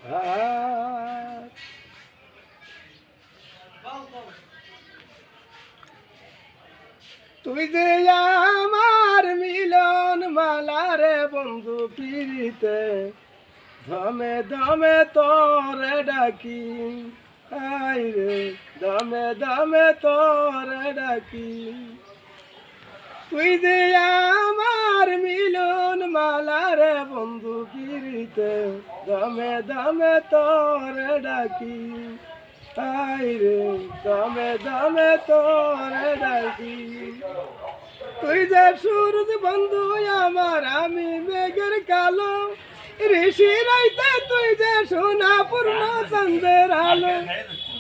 হাত। তুই যে আমার মিলন মালা রে বন্ধু পিরিতে দমে দমে তোরে ডাকি, আই রে দমে দমে তোরে ডাকি। তুই যে আমার মিলন মালা রে বন্ধু পিরিতে দমে দমে তোরে ডাকি, আই রে দমে দমে তোরে ডাকি। তুই যে সূরজ বন্ধু আমার আমি মেঘের কালো, ঋষি রাইতে তুই যে সোনা পূর্ণ চন্দ্রের আলো।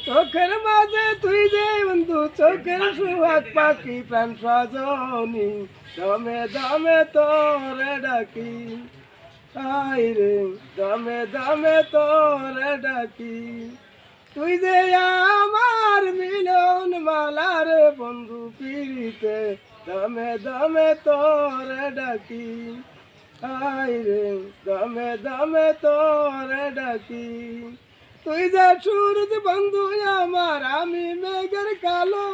চোখের মাঝে তুই যে বন্ধু চোখের সুহাগ পাখি প্রাণ সজনী, দমে দমে তোরে ডাকি, আই রে দমে দমে তোরে ডাকি। তুই যে আমার মিলন মালা রে বন্ধু পিরিতে দমে দমে তোরে ডাকি, আই রে দমে দমে তোরে ডাকি। তুই যে সূরজ বন্ধু আমার আমি মেঘের কালো,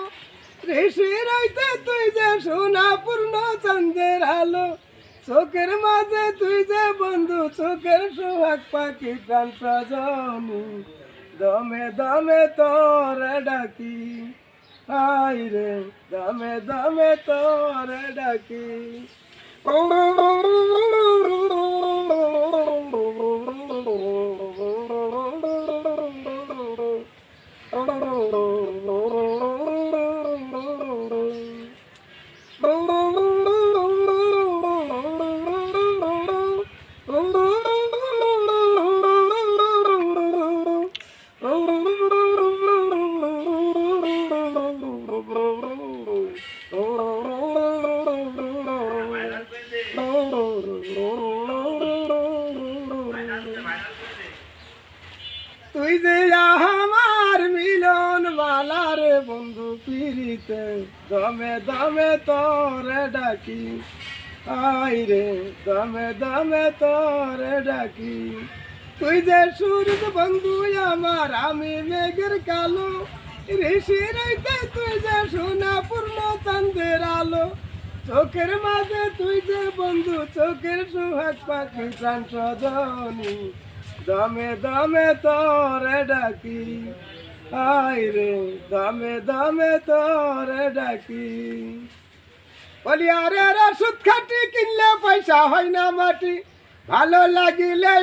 ঋষি রাইতে তুই যে সোনা পূর্ণ চন্দ্রের আলো। চোখের মাঝে তুই যে বন্ধু চোখের সোহাগ পাখি প্রাণ সজনী, দমে দমে তোরে ডাকি, আই রে দমে দমে তোরে ডাকি। তুই যে আমার মিলন মালা রে বন্ধু পিরিতে দমে দমে তোরে ডাকি, আই রে দমে দমে তোরে ডাকি। তুই যে সূরজ বন্ধু আমার আমি মেঘের কালো, ঋষি রাইতে তুই যে সোনা পূর্ণ চন্দ্রের আলো। চোখের মাঝে তুই যে বন্ধু চোখের সুহাগ পাখি প্রাণ সজনী, দমে দমে তোরে ডাকি, আই রে দমে দমে তোরে ডাকি। বলি আরে সুদ খাটি কিনলে পয়সা হয় না মাটি, ভালো লাগিলে